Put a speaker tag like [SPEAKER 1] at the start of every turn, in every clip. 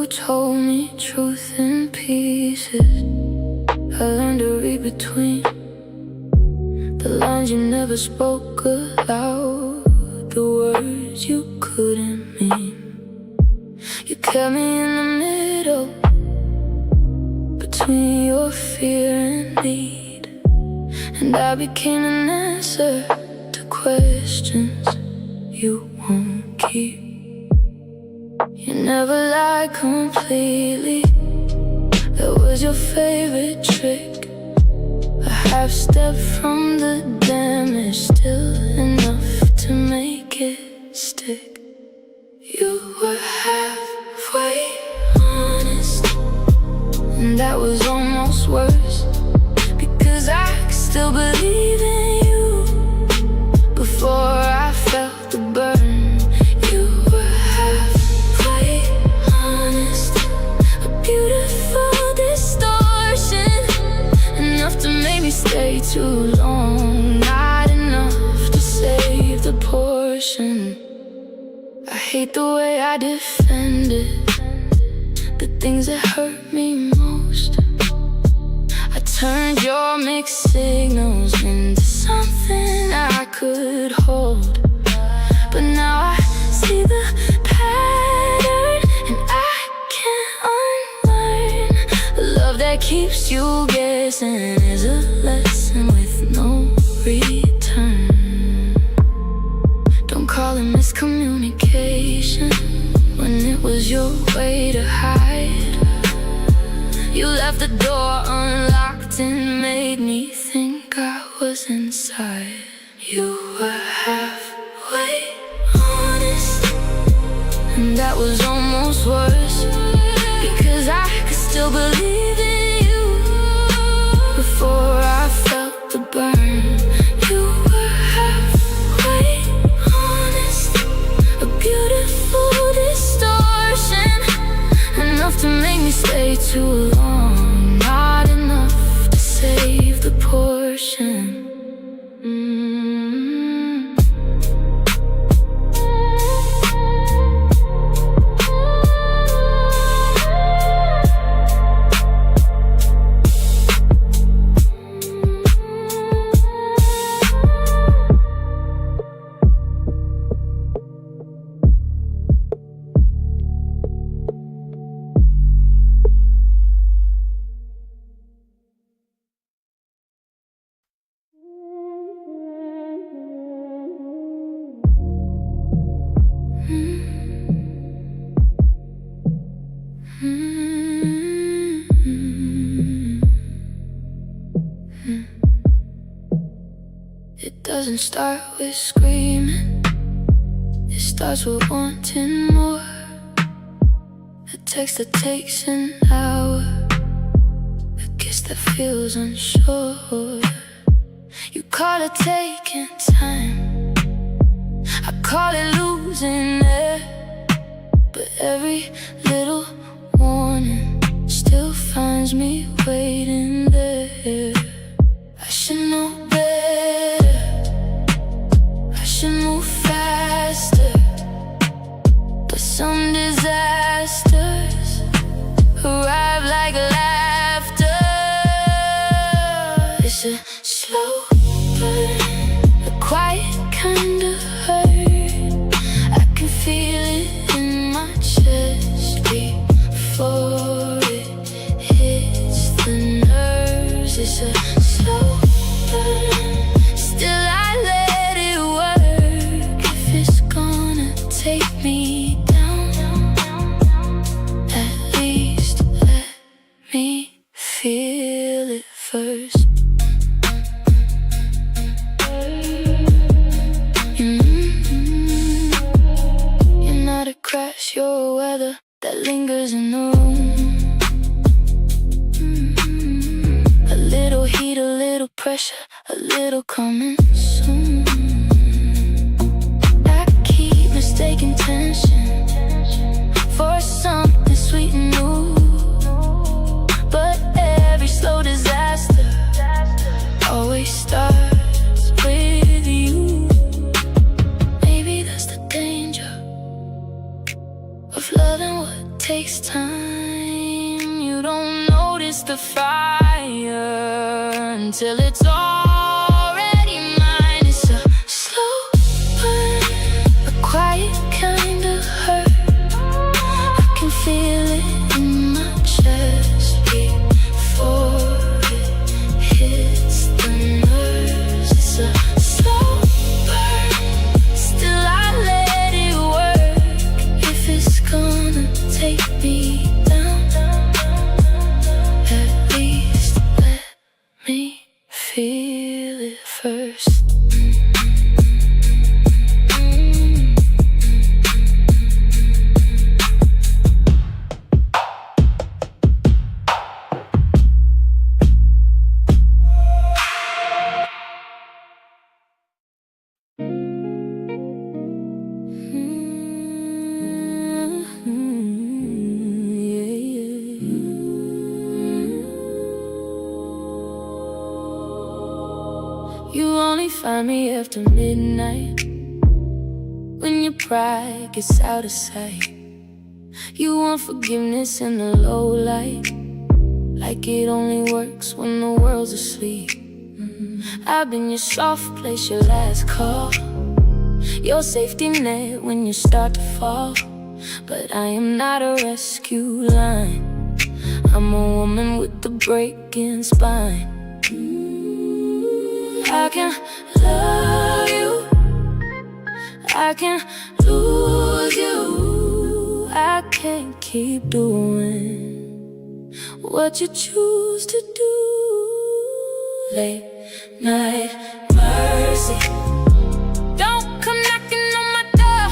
[SPEAKER 1] told me truth in pieces. I learned to read between the lines you never spoke aloud, the words you couldn't mean. You kept me in the middle between your fear and need, and I became an answer to questions you won't keep. You never lied completely, that was your favorite trick. A half step from the damage, still enough to make it stick. You were halfway honest, and that was almost worse, because I could still believe in you before I felt the burn. You were halfway honest, a beautiful distortion, enough to make me stay too long, not enough to save the portion. I hate the way I defended the things that hurt me most. I turned your mixed signals into something I could hold, but now I see the pattern and I can't unlearn. The love that keeps you guessing is a lesson with no return. Don't call it miscommunication when it was your way to hide. You left the door unlocked and made me think I was inside. You were halfway honest, and that was almost worse, because I could still believe in you before I felt the burn. You were halfway honest, a beautiful distortion, enough to make me stay too long, not enough to save the portion. It doesn't start with screaming, it starts with wanting more. A text that takes an hour, a kiss that feels unsure. You call it taking time, I call it losing it, but every little warning still finds me waiting there. I should know better, I should move faster, but some disasters arrive like laughter. It's a slow burn, a quiet kind of hurt. I can feel it in my chest before it hits the nerves. It's a slow burn, still I let it work. If it's gonna take me down, at least let me feel it first. You're not a crash, you're a weather that lingers in the room. A little heat, a little pressure, a little coming soon. I keep mistaking tension for something sweet and new, but every slow disaster always starts with you. Maybe that's the danger of loving what takes time. kiss the fire until it's already mine. It's a slow burn, a quiet kind of hurt. I can feel it in my chest before it hits the nerves. It's a slow burn, still I let it work. If it's gonna take me down, at least let me feel it first. You only find me after midnight, when your pride gets out of sight. You want forgiveness in the low light, like it only works when the world's asleep. I've been your soft place, your last call, your safety net when you start to fall. But I am not a rescue line, I'm a woman with a breaking spine. I can love you, I can lose you. I can't keep doing what you choose to do. Late night mercy, don't come knocking on my door.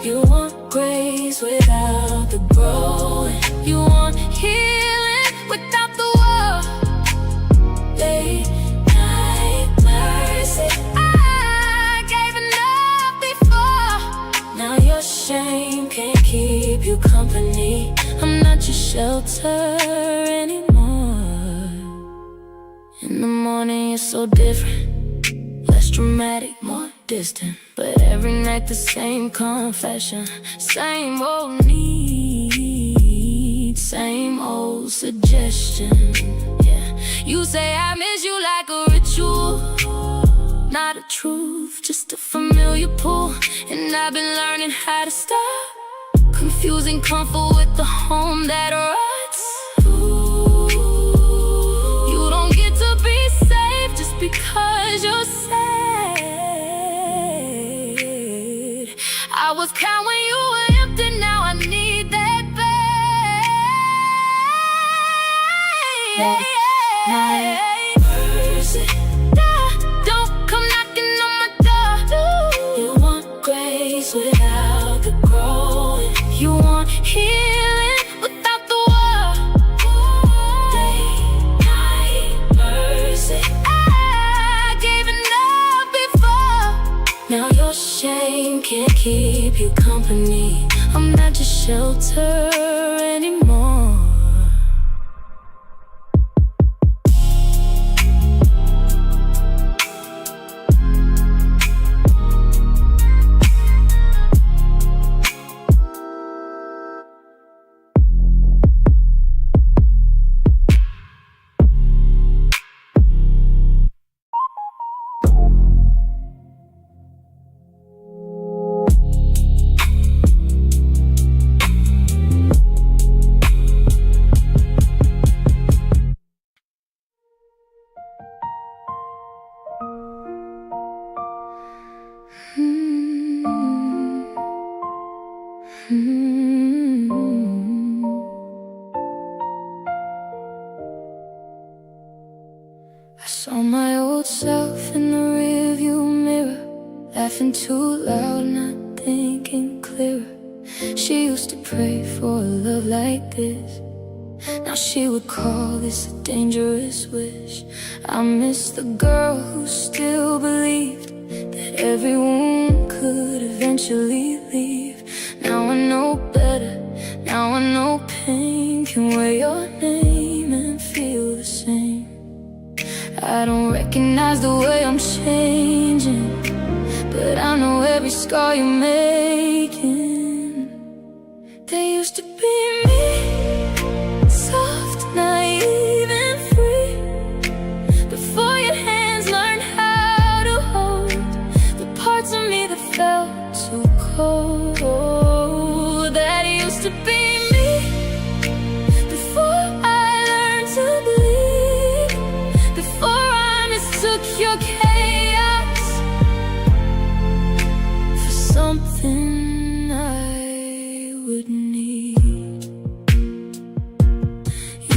[SPEAKER 1] You want grace without the growing, you want healing without the war. Late I gave enough before. Now your shame can't keep you company. I'm not your shelter anymore. In the morning you're so different, less dramatic, more distant. But every night the same confession, same old need, same old suggestion. Yeah, you say I miss you like a ritual, not a truth, just a familiar pull. And I've been learning how to stop confusing comfort with the home that rots. You don't get to be safe just because you're sad. I was kind when you were empty, now I need that babe. Mercy, don't come knocking on my door. You want grace without the growing, you want healing without the war. Late night mercy, I gave enough before. Now your shame can't keep you company. I'm not your shelter anymore. I saw my old self in the rearview mirror, laughing too loud, not thinking clearer. She used to pray for a love like this, now she would call this a dangerous wish. I miss the girl who still believed that everyone could eventually leave. Now I know better, now I know pain can wear your name and feel the same. I don't recognize the way I'm changing, but I know every scar you're making. They used to be me, soft, naive,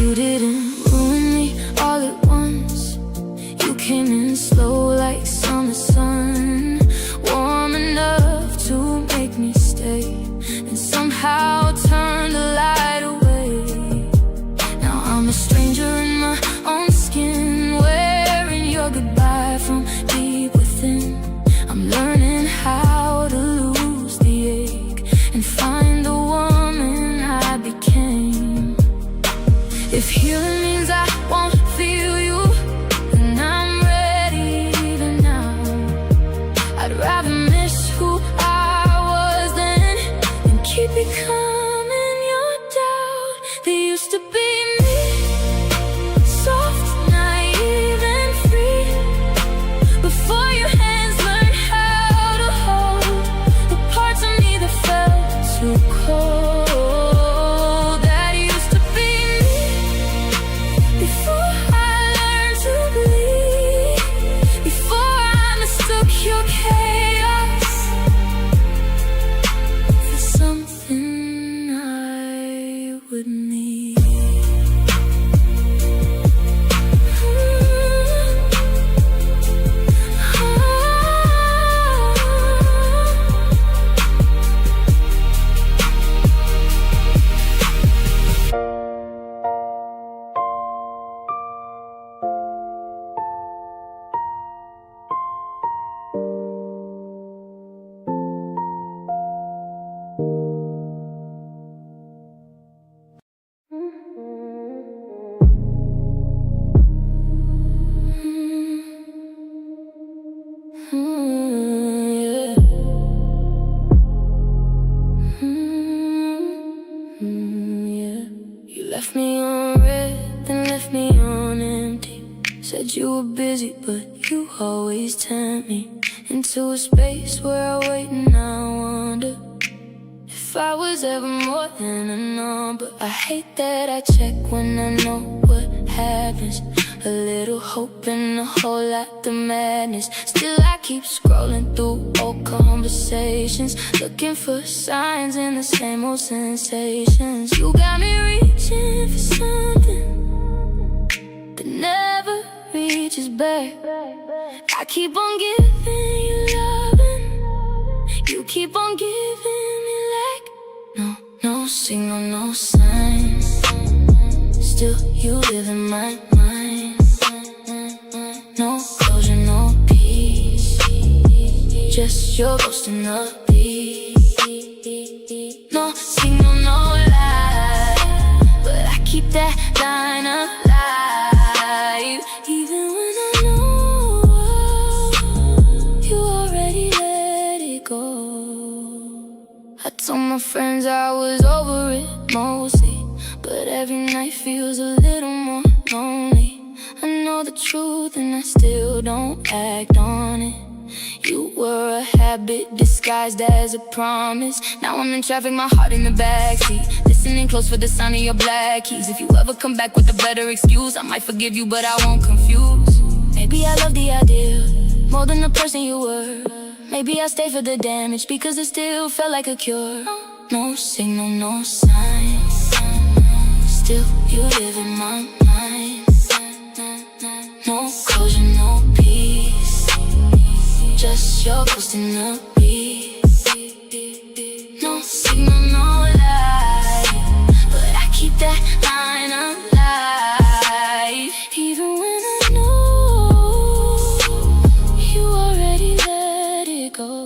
[SPEAKER 1] You didn't ruin me all at once. You came in slow like summer sun, warm enough to make me stay, and somehow turn the light away. Now I'm a stranger in my own skin, wearing your goodbye from deep within. I'm learning how to lose the ache and find the woman I became. If healing means I won't feel you, then I'm ready even now. I'd rather miss who I was then and keep becoming your doubt. They used to be me, soft, naive and free, before your hands learned how to hold the parts of me that felt too cold. That used to be me, before I learned to bleed, before I mistook your chaos for something I would need. You left me on red, then left me on empty. Said you were busy, but you always tempt me into a space where I wait and I wonder if I was ever more than a number. I hate that I check when I know what happens. A little hope and a whole lot of madness. Still I keep scrolling through old conversations, looking for signs in the same old sensations. You got me reaching for something that never reaches back. I keep on giving you loving, you keep on giving me like no signal, no sign. Still you live in my mind. No closure, no peace, just your ghost in the beat. No signal, no lie, but I keep that line alive. Even when I know you already let it go. I told my friends I was over it mostly, but every night feels a little more lonely. I know the truth and I still don't act on it. You were a habit disguised as a promise. Now I'm in traffic, my heart in the backseat, listening close for the sound of your black keys. If you ever come back with a better excuse, I might forgive you, but I won't confuse. Maybe I love the idea more than the person you were. Maybe I stay for the damage because it still felt like a cure. No signal, no sign, still you live in my mind. No closure, no peace, just your ghost in the beat. No signal, no light, but I keep that line alive. Even when I know you already let it go.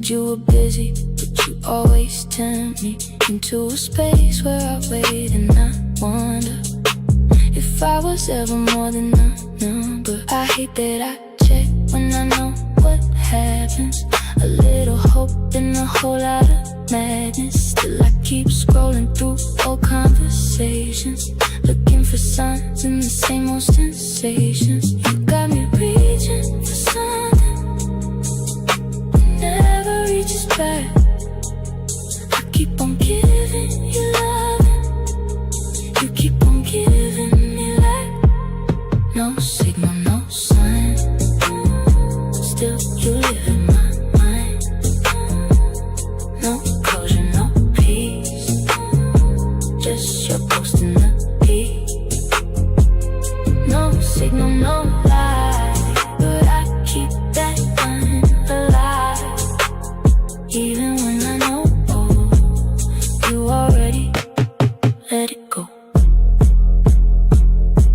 [SPEAKER 1] said you were busy, but you always tempt me into a space where I wait and I wonder if I was ever more than a number. I hate that I check when I know what happens. A little hope and a whole lot of madness. Still I keep scrolling through old conversations, looking for signs in the same old sensations. You got me reaching for something that never reaches back. I keep on giving you loving, you keep on giving me life. No signal, no sign, still you live in my mind. No closure, no peace, just your ghost in the heat. No signal, no light, but I keep that line alive. Even when I know you already let it go.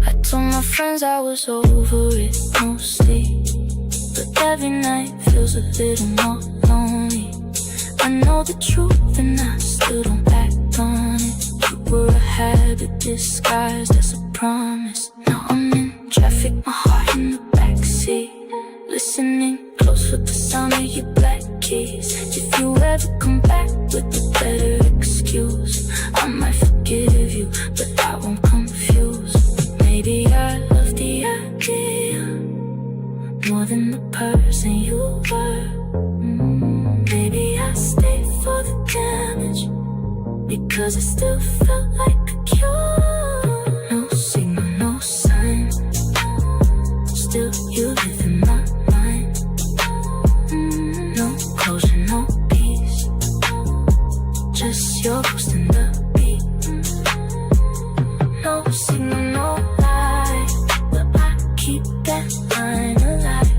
[SPEAKER 1] I told my friends I was over it mostly, but every night feels a little more lonely. I know the truth and I still don't act on it. You were a habit disguised as a promise. Now I'm in traffic, my heart in the backseat, listening close for the sound of your black keys. If you ever come back with a better excuse, I might forgive you, but I won't confuse. Maybe I love the idea more than the person you were. Maybe I stayed for the damage because it still felt like a cure. No signal, no sign, still you live in my mind. No closure, no peace, just your ghost in the beat. No signal, no light, but I keep that line alive.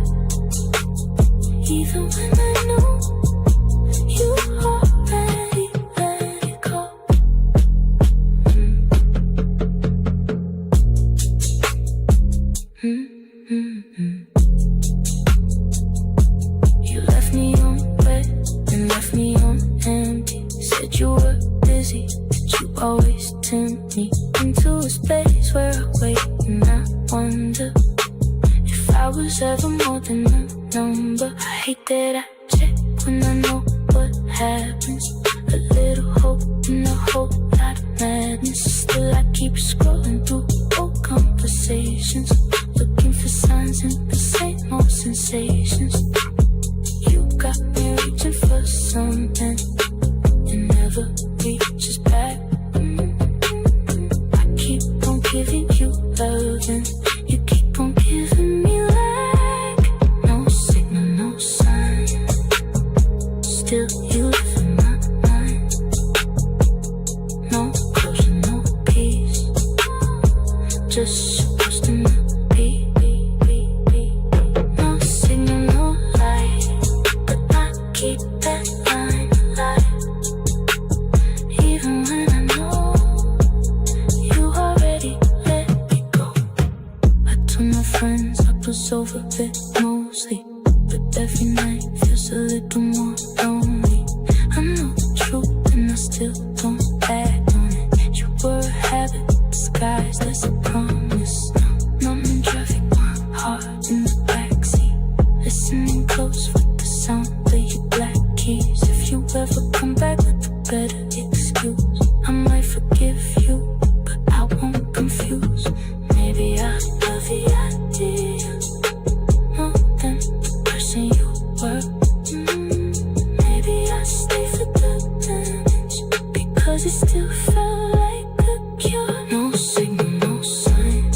[SPEAKER 1] Even when I know you already let it go. You left me on red and left me on empty. Said you were busy, but you always tempt me into a space where I wait and I wonder if I was ever more than a number. I hate that I check when I know what happens. A little hope and a whole lot of madness. Still I keep scrolling through old conversations, looking for signs in the same old sensations. You got me reaching for something that never reaches back. I keep on giving you loving, you keep on giving me lack. No signal, no sign, still you live in my mind. No closure, no peace, just supposed to not be. No signal, no light, but I keep that line alive. Even when I know you already let me go. I told my friends I was over it mostly, but every night feels a little more lonely. I know the truth and I still don't act on it. You were a habit disguised as a promise. Now I'm in traffic, my heart in the backseat, listening close with the sound of your black keys. If you ever come back with a better excuse, I might forgive you, but I won't confuse. Maybe I love the idea more than the person you were. Maybe I stay for the damage because it still felt like a cure. No signal, no sign.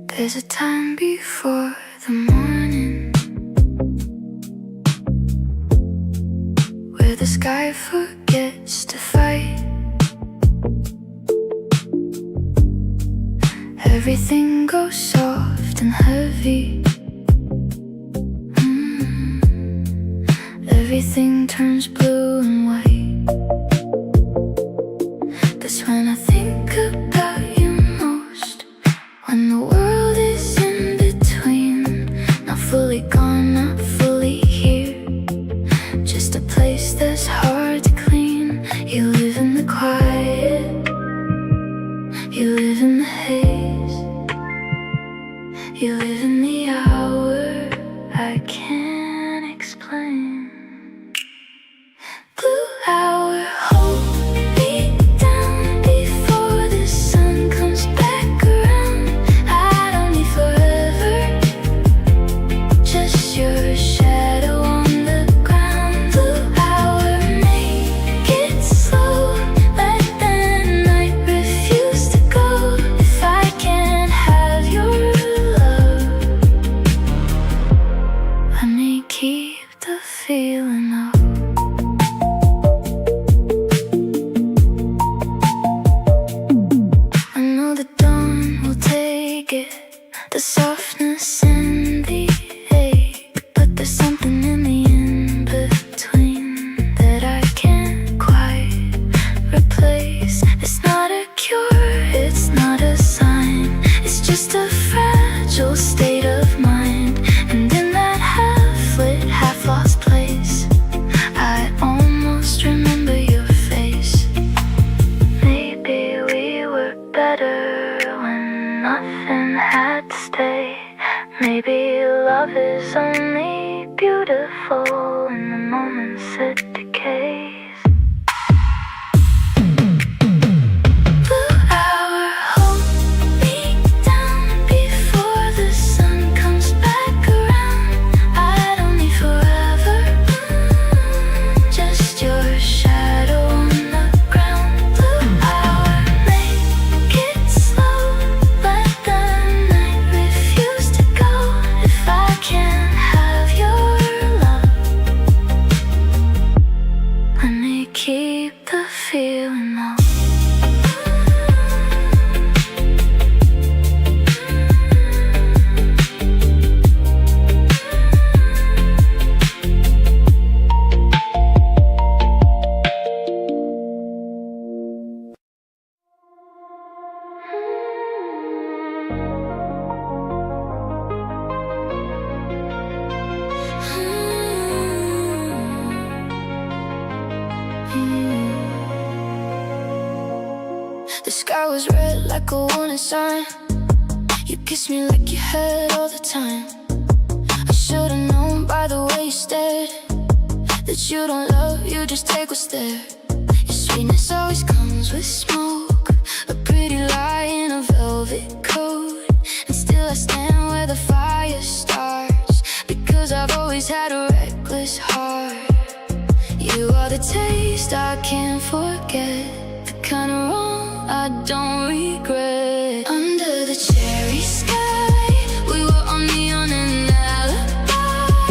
[SPEAKER 1] There's a time before the morning where the sky forgets to fight. Everything goes soft and heavy. everything turns blue and white. That's when I think about you most. When the world is in between, not fully gone, not fully here, just a place that's hard to clean. You live in the quiet, you live in the haze, you live in the hour I can't explain. Blue hour, hold me down before the sun comes back around. I don't need forever, just your shadow on the ground. Blue hour, make it slow, let the night refuse to go. If I can't have your love, let me keep the feeling of. I know the dawn will take it, the softness and the ache, but there's something in the in-between that I can't quite replace. It's not a cure, it's not a sign, it's just a fragile state of mind. And in that half-lit, half-lost place, I almost remember your face. Maybe we were better when nothing had to stay. Maybe love is only beautiful in the moments it decays. Blue hour, hold me down before the sun comes back around. I don't need forever, just your shadow on the ground. Blue hour, make it slow, let the night refuse to go. If I can't have your love, let me keep the feeling of. The sky was red like a warning sign. You kissed me like you had all the time. I should've known by the way you stared that you don't love, you just take what's there. Your sweetness always comes with smoke, a pretty lie in a velvet coat. And still I stand where the fire starts, because I've always had a reckless heart. You are the taste I can't forget, the kind of wrong I don't regret. Under the cherry sky, we were only on an alibi.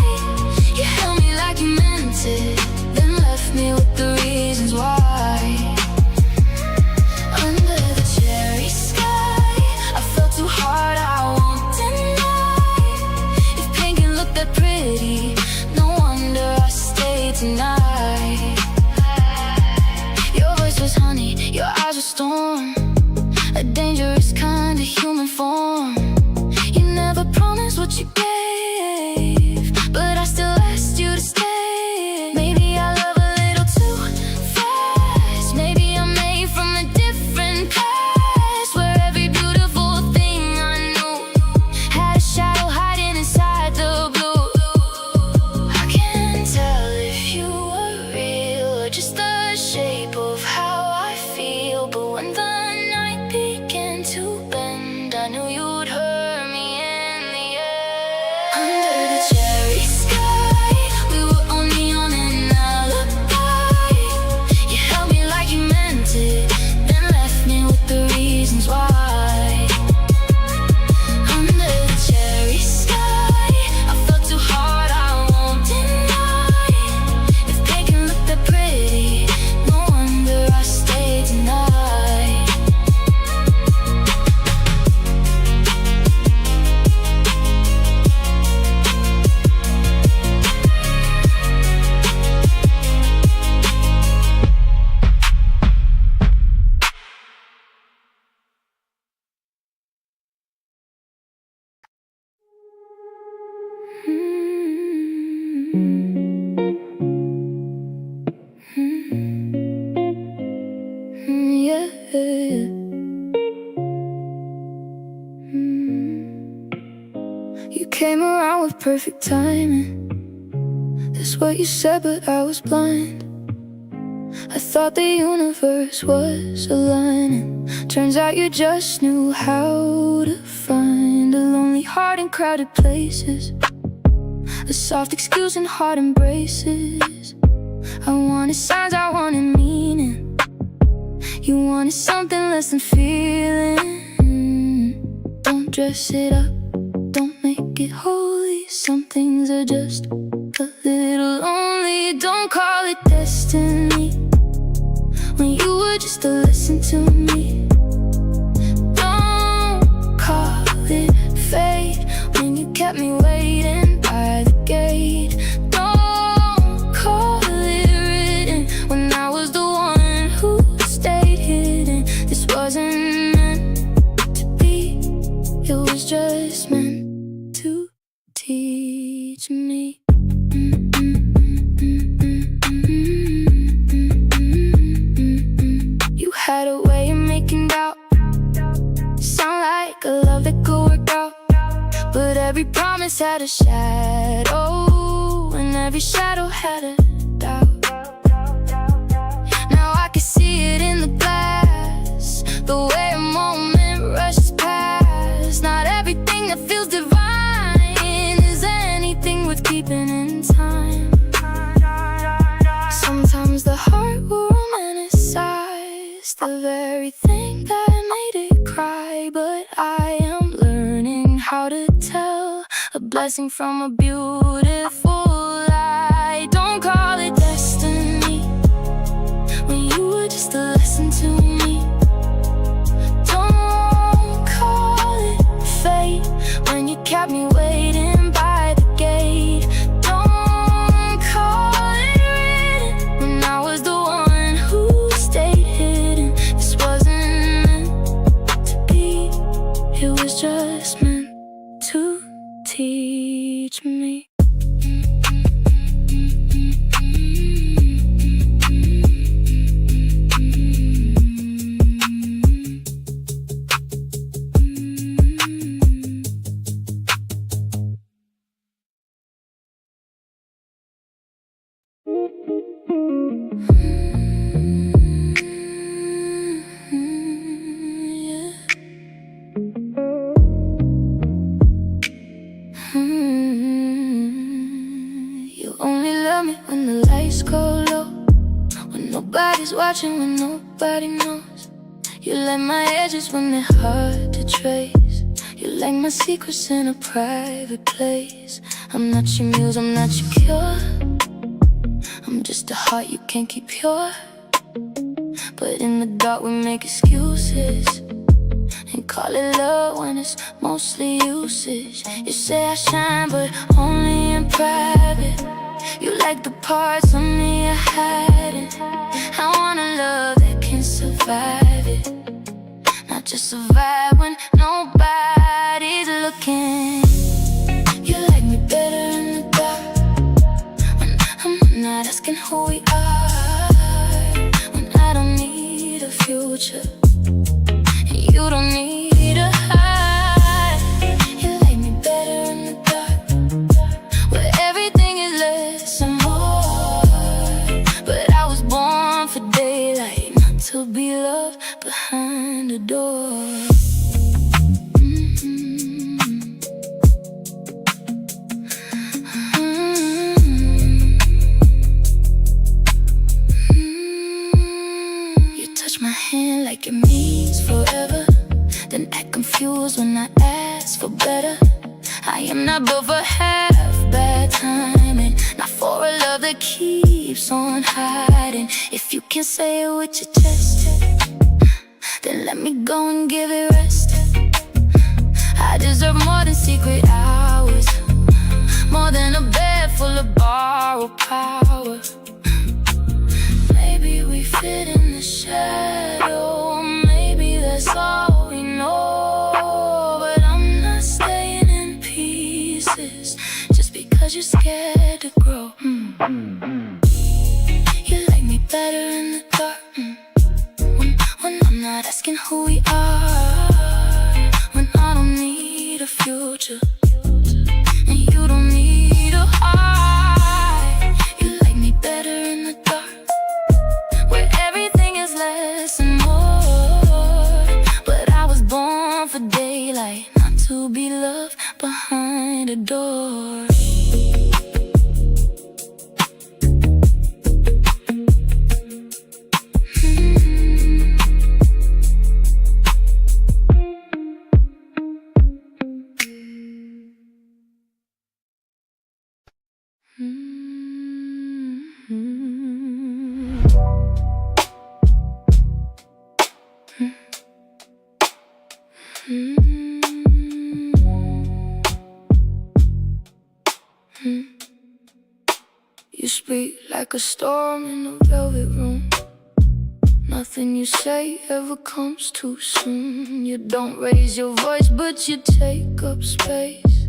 [SPEAKER 1] You held me like you meant it, then left me with the reasons why. Under the cherry sky, I felt too hard, I won't deny. If pain can look that pretty, no wonder I stayed tonight. Your voice was honey, your eyes were storm, a dangerous kind of human form. You never promised what you gave, but I still asked you to stay. Maybe I love a little too fast, maybe I'm made from a different past, where every beautiful thing I knew had a shadow hiding inside the blue. I can't tell if you were real or just the shape of how I feel, but when the night began to bend, I knew you'd hurt me in the end. came around with perfect timing. That's what you said, but I was blind. I thought the universe was aligning. Turns out you just knew how to find a lonely heart in crowded places, a soft excuse and hard embraces. I wanted signs, I wanted meaning. You wanted something less than feeling. Don't dress it up, don't make it holy. Some things are just a little lonely. Don't call it destiny when you were just to listen to me. Don't call it fate when you kept me waiting by the gate. Don't call it written when I was the one who stayed hidden. This wasn't meant to be, it was just meant to teach me. You had a way of making doubt sound like a love that could work out, but every promise had a shadow, and every shadow had a doubt. Now I can see it in the glass, the way a moment rushes past. Not everything that feels divine is anything worth keeping in time. Sometimes the heart will romanticize the very thing that made it cry, but I am learning how to tell a blessing from a beautiful lie. Don't call it destiny when you were just to listen to me. Don't call it fate when you kept me waiting by the gate. Don't call it written when I was the one who stayed hidden. This wasn't meant to be, it was just meant to teach me. You only love me when the lights go low, when nobody's watching, when nobody knows. You like my edges when they're hard to trace. You like my secrets in a private place. I'm not your muse, I'm not your cure. I'm just a heart you can't keep pure. But in the dark we make excuses and call it love when it's mostly usage. You say I shine but only in private. You like the parts of me I hadn't. I want a love that can survive it, not just survive when nobody's looking. You like me better in the dark when I'm not asking who we are, when I don't need a future and you don't need a hide. You like me better in the dark where everything is less and more. But I was born for daylight, not to be loved behind a door. You touch my hand like it means forever, then act confused when I ask for better. I am not built for half bad timing, not for a love that keeps on hiding. If you can say it with your chest, then let me go and give it rest. I deserve more than secret hours, more than a bed full of borrowed power. Maybe we fit in the shadow, maybe that's all we know. But I'm not staying in pieces just because you're scared to grow. You like me better in the dark when I'm not asking who we are, when I don't need a future You speak like a storm in a velvet room. Nothing you say ever comes too soon. You don't raise your voice, but you take up space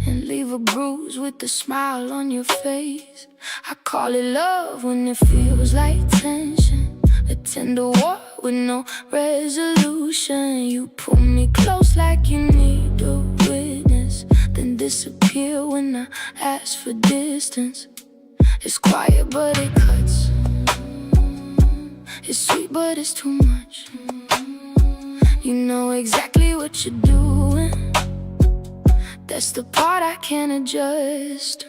[SPEAKER 1] and leave a bruise with a smile on your face. I call it love when it feels like tension, a tender war with no resolution. You pull me close like you need a witness, then disappear when I ask for distance. It's quiet but it cuts, it's sweet but it's too much. You know exactly what you're doing, that's the part I can't adjust.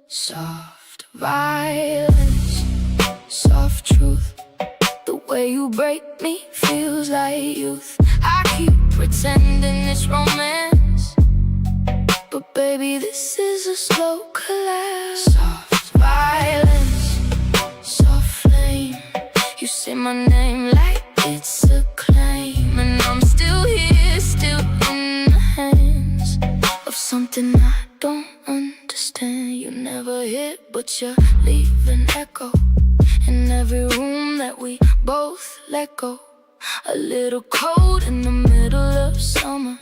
[SPEAKER 1] Soft violence, soft truth. The way you break me feels like youth. I keep pretending it's romance, but baby, this is a slow collapse. Soft violence, soft flame. You say my name like it's a claim, and I'm still here, still in the hands of something I don't understand. You never hit, but you leave an echo in every room that we both let go. A little cold in the middle of summer,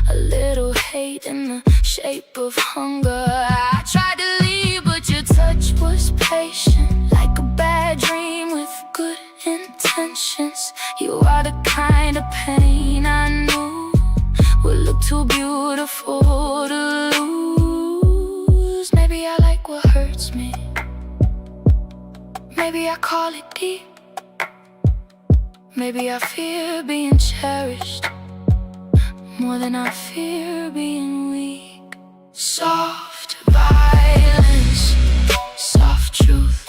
[SPEAKER 1] a little hate in the shape of hunger. I tried to leave, but your touch was patient, like a bad dream with good intentions. You are the kind of pain I knew would look too beautiful to lose. Maybe I like what hurts me, maybe I call it deep. Maybe I fear being cherished more than I fear being weak. Soft violence, soft truth.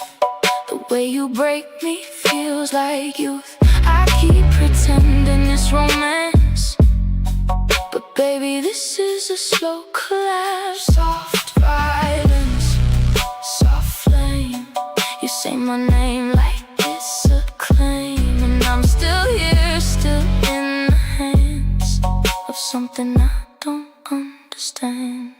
[SPEAKER 1] The way you break me feels like youth. I keep pretending it's romance, but baby, this is a slow collapse. Soft violence, soft flame. You say my name like it's a claim, and I'm still here, still in the hands of something I don't understand.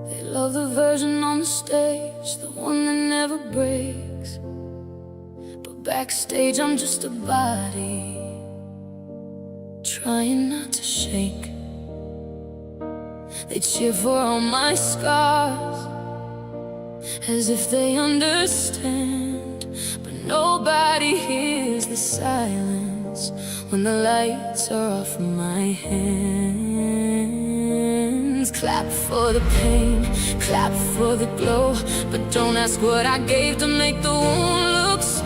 [SPEAKER 1] They love the version on the stage, the one that never breaks. But backstage I'm just a body, trying not to shake. They cheer for all my scars, as if they understand. But nobody hears the silence when the lights are off my hands. Clap for the pain, clap for the glow, but don't ask what I gave to make the wound look so.